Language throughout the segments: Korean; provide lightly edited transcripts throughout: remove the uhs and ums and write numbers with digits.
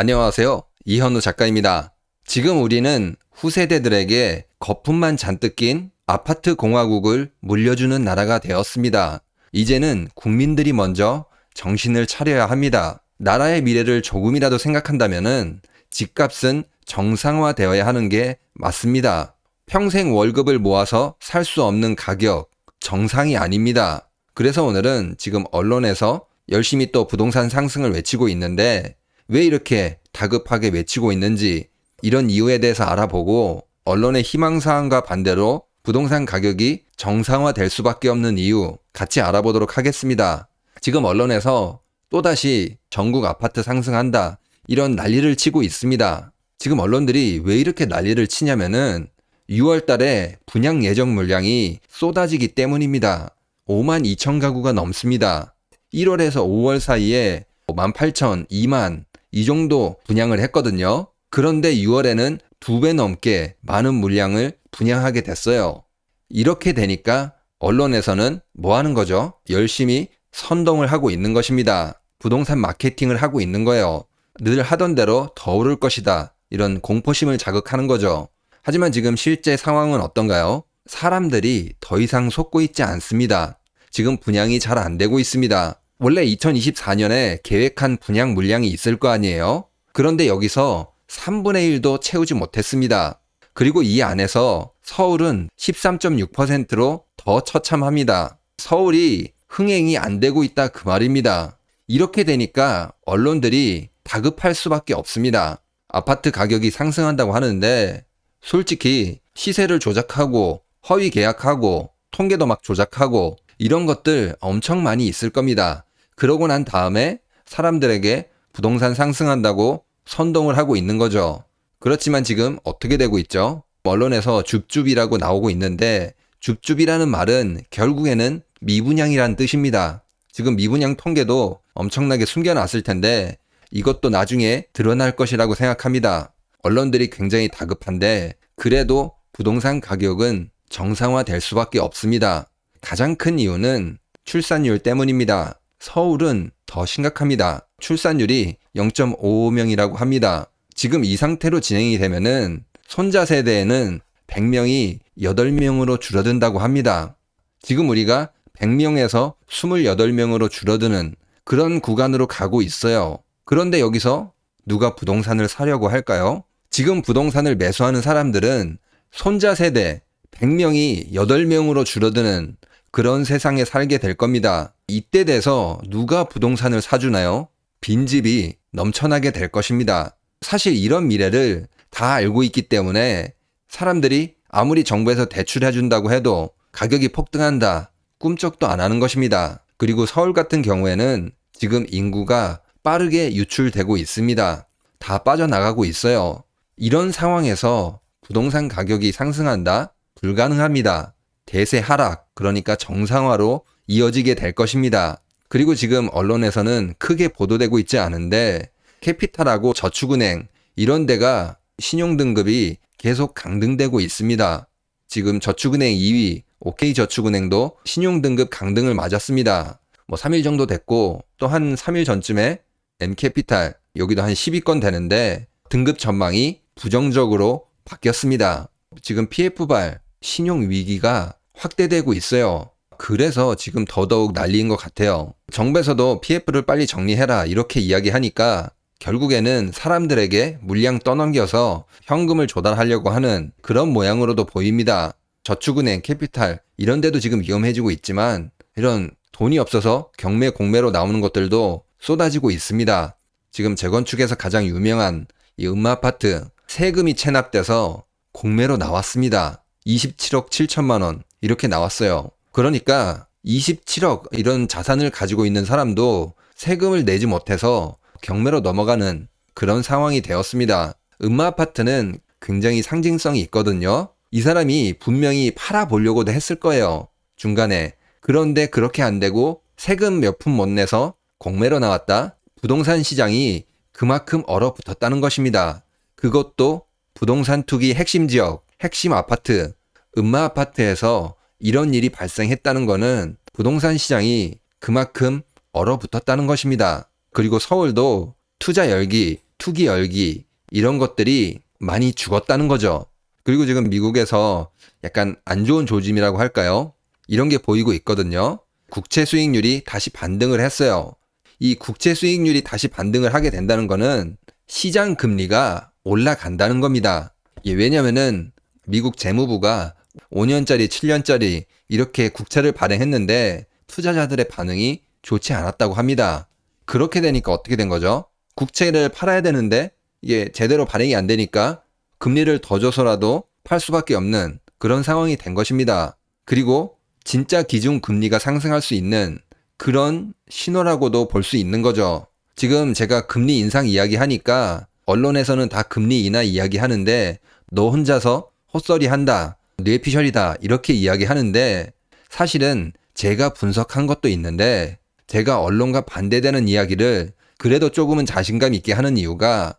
안녕하세요. 이현우 작가입니다. 지금 우리는 후세대들에게 거품만 잔뜩 낀 아파트 공화국을 물려주는 나라가 되었습니다. 이제는 국민들이 먼저 정신을 차려야 합니다. 나라의 미래를 조금이라도 생각한다면 집값은 정상화되어야 하는 게 맞습니다. 평생 월급을 모아서 살 수 없는 가격, 정상이 아닙니다. 그래서 오늘은 지금 언론에서 열심히 또 부동산 상승을 외치고 있는데 왜 이렇게 다급하게 외치고 있는지 이런 이유에 대해서 알아보고 언론의 희망사항과 반대로 부동산 가격이 정상화될 수밖에 없는 이유 같이 알아보도록 하겠습니다. 지금 언론에서 또다시 전국 아파트 상승한다 이런 난리를 치고 있습니다. 지금 언론들이 왜 이렇게 난리를 치냐면은 6월 달에 분양 예정 물량이 쏟아지기 때문입니다. 5만 2천 가구가 넘습니다. 1월에서 5월 사이에 18,000, 2만 이 정도 분양을 했거든요. 그런데 6월에는 2배 넘게 많은 물량을 분양하게 됐어요. 이렇게 되니까 언론에서는 뭐 하는 거죠? 열심히 선동을 하고 있는 것입니다. 부동산 마케팅을 하고 있는 거예요. 늘 하던 대로 더 오를 것이다. 이런 공포심을 자극하는 거죠. 하지만 지금 실제 상황은 어떤가요? 사람들이 더 이상 속고 있지 않습니다. 지금 분양이 잘 안 되고 있습니다. 원래 2024년에 계획한 분양 물량이 있을 거 아니에요? 그런데 여기서 3분의 1도 채우지 못했습니다. 그리고 이 안에서 서울은 13.6%로 더 처참합니다. 서울이 흥행이 안 되고 있다 그 말입니다. 이렇게 되니까 언론들이 다급할 수밖에 없습니다. 아파트 가격이 상승한다고 하는데 솔직히 시세를 조작하고 허위 계약하고 통계도 막 조작하고 이런 것들 엄청 많이 있을 겁니다. 그러고 난 다음에 사람들에게 부동산 상승한다고 선동을 하고 있는 거죠. 그렇지만 지금 어떻게 되고 있죠? 언론에서 줍줍이라고 나오고 있는데 줍줍이라는 말은 결국에는 미분양이란 뜻입니다. 지금 미분양 통계도 엄청나게 숨겨놨을 텐데 이것도 나중에 드러날 것이라고 생각합니다. 언론들이 굉장히 다급한데 그래도 부동산 가격은 정상화될 수밖에 없습니다. 가장 큰 이유는 출산율 때문입니다. 서울은 더 심각합니다. 출산율이 0.55명이라고 합니다. 지금 이 상태로 진행이 되면은 손자 세대에는 100명이 8명으로 줄어든다고 합니다. 지금 우리가 100명에서 28명으로 줄어드는 그런 구간으로 가고 있어요. 그런데 여기서 누가 부동산을 사려고 할까요? 지금 부동산을 매수하는 사람들은 손자 세대 100명이 8명으로 줄어드는 그런 세상에 살게 될 겁니다. 이때 돼서 누가 부동산을 사주나요? 빈집이 넘쳐나게 될 것입니다. 사실 이런 미래를 다 알고 있기 때문에 사람들이 아무리 정부에서 대출해준다고 해도 가격이 폭등한다. 꿈쩍도 안 하는 것입니다. 그리고 서울 같은 경우에는 지금 인구가 빠르게 유출되고 있습니다. 다 빠져나가고 있어요. 이런 상황에서 부동산 가격이 상승한다? 불가능합니다. 대세 하락, 그러니까 정상화로 이어지게 될 것입니다. 그리고 지금 언론에서는 크게 보도되고 있지 않은데 캐피탈하고 저축은행 이런 데가 신용등급이 계속 강등되고 있습니다. 지금 저축은행 2위 OK저축은행도 신용등급 강등을 맞았습니다. 3일 정도 됐고 또 한 3일 전쯤에 N캐피탈 여기도 한 10위권 되는데 등급 전망이 부정적으로 바뀌었습니다. 지금 PF발 신용 위기가 확대되고 있어요. 그래서 지금 더더욱 난리인 것 같아요. 정부에서도 PF를 빨리 정리해라 이렇게 이야기하니까 결국에는 사람들에게 물량 떠넘겨서 현금을 조달하려고 하는 그런 모양으로도 보입니다. 저축은행, 캐피탈 이런 데도 지금 위험해지고 있지만 이런 돈이 없어서 경매, 공매로 나오는 것들도 쏟아지고 있습니다. 지금 재건축에서 가장 유명한 이 음마아파트 세금이 체납돼서 공매로 나왔습니다. 27억 7천만 원 이렇게 나왔어요. 그러니까 27억 이런 자산을 가지고 있는 사람도 세금을 내지 못해서 경매로 넘어가는 그런 상황이 되었습니다. 음마아파트는 굉장히 상징성이 있거든요. 이 사람이 분명히 팔아보려고도 했을 거예요. 중간에. 그런데 그렇게 안 되고 세금 몇 푼 못 내서 공매로 나왔다. 부동산 시장이 그만큼 얼어붙었다는 것입니다. 그것도 부동산 투기 핵심 지역, 핵심 아파트, 음마아파트에서 이런 일이 발생했다는 것은 부동산 시장이 그만큼 얼어붙었다는 것입니다. 그리고 서울도 투자 열기, 투기 열기 이런 것들이 많이 죽었다는 거죠. 그리고 지금 미국에서 약간 안 좋은 조짐이라고 할까요? 이런 게 보이고 있거든요. 국채 수익률이 다시 반등을 했어요. 이 국채 수익률이 다시 반등을 하게 된다는 거는 시장 금리가 올라간다는 겁니다. 왜냐면은 미국 재무부가 5년짜리, 7년짜리 이렇게 국채를 발행했는데 투자자들의 반응이 좋지 않았다고 합니다. 그렇게 되니까 어떻게 된 거죠? 국채를 팔아야 되는데 이게 제대로 발행이 안 되니까 금리를 더 줘서라도 팔 수밖에 없는 그런 상황이 된 것입니다. 그리고 진짜 기준금리가 상승할 수 있는 그런 신호라고도 볼 수 있는 거죠. 지금 제가 금리 인상 이야기 하니까 언론에서는 다 금리 인하 이야기 하는데 너 혼자서 헛소리 한다, 뇌피셜이다 이렇게 이야기 하는데 사실은 제가 분석한 것도 있는데 제가 언론과 반대되는 이야기를 그래도 조금은 자신감 있게 하는 이유가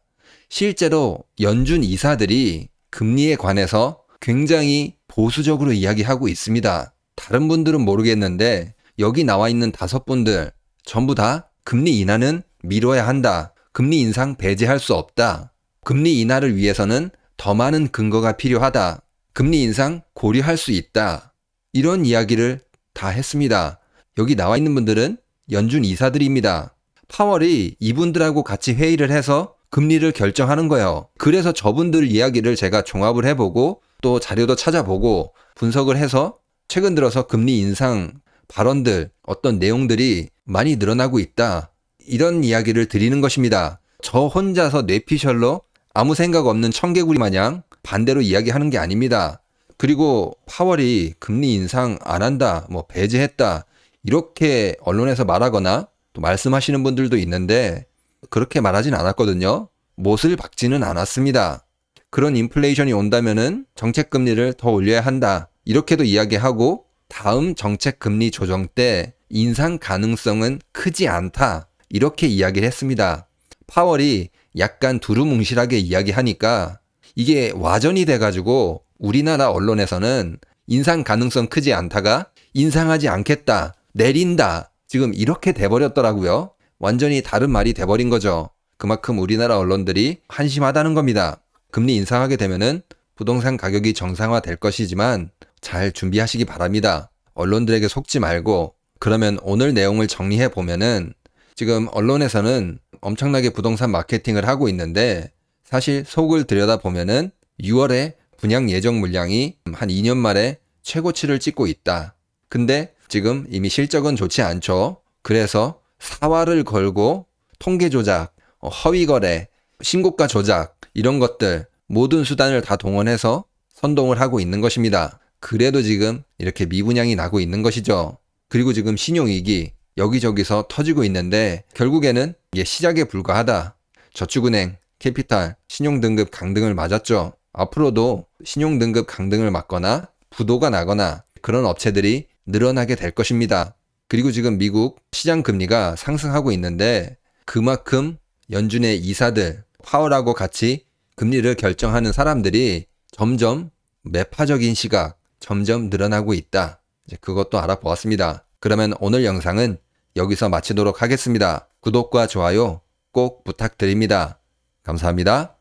실제로 연준 이사들이 금리에 관해서 굉장히 보수적으로 이야기하고 있습니다. 다른 분들은 모르겠는데 여기 나와 있는 5분들 전부 다 금리 인하는 미뤄야 한다. 금리 인상 배제할 수 없다. 금리 인하를 위해서는 더 많은 근거가 필요하다. 금리 인상 고려할 수 있다. 이런 이야기를 다 했습니다. 여기 나와 있는 분들은 연준 이사들입니다. 파월이 이분들하고 같이 회의를 해서 금리를 결정하는 거예요. 그래서 저분들 이야기를 제가 종합을 해보고 또 자료도 찾아보고 분석을 해서 최근 들어서 금리 인상 발언들 어떤 내용들이 많이 늘어나고 있다. 이런 이야기를 드리는 것입니다. 저 혼자서 뇌피셜로 아무 생각 없는 청개구리 마냥 반대로 이야기하는 게 아닙니다. 그리고 파월이 금리 인상 안 한다, 배제했다 이렇게 언론에서 말하거나 또 말씀하시는 분들도 있는데 그렇게 말하진 않았거든요. 못을 박지는 않았습니다. 그런 인플레이션이 온다면은 정책 금리를 더 올려야 한다. 이렇게도 이야기하고 다음 정책 금리 조정 때 인상 가능성은 크지 않다. 이렇게 이야기를 했습니다. 파월이 약간 두루뭉실하게 이야기하니까 이게 와전이 돼가지고 우리나라 언론에서는 인상 가능성 크지 않다가 인상하지 않겠다, 내린다. 지금 이렇게 돼버렸더라고요. 완전히 다른 말이 돼버린 거죠. 그만큼 우리나라 언론들이 한심하다는 겁니다. 금리 인상하게 되면은 부동산 가격이 정상화 될 것이지만 잘 준비하시기 바랍니다. 언론들에게 속지 말고 그러면 오늘 내용을 정리해 보면은 지금 언론에서는 엄청나게 부동산 마케팅을 하고 있는데 사실 속을 들여다보면은 6월에 분양 예정 물량이 한 2년 만에 최고치를 찍고 있다. 근데 지금 이미 실적은 좋지 않죠. 그래서 사활을 걸고 통계 조작, 허위 거래, 신고가 조작 이런 것들 모든 수단을 다 동원해서 선동을 하고 있는 것입니다. 그래도 지금 이렇게 미분양이 나고 있는 것이죠. 그리고 지금 신용위기 여기저기서 터지고 있는데 결국에는 이게 시작에 불과하다. 저축은행, 캐피탈, 신용등급 강등을 맞았죠. 앞으로도 신용등급 강등을 맞거나 부도가 나거나 그런 업체들이 늘어나게 될 것입니다. 그리고 지금 미국 시장 금리가 상승하고 있는데 그만큼 연준의 이사들, 파월하고 같이 금리를 결정하는 사람들이 점점 매파적인 시각, 점점 늘어나고 있다. 이제 그것도 알아보았습니다. 그러면 오늘 영상은 여기서 마치도록 하겠습니다. 구독과 좋아요 꼭 부탁드립니다. 감사합니다.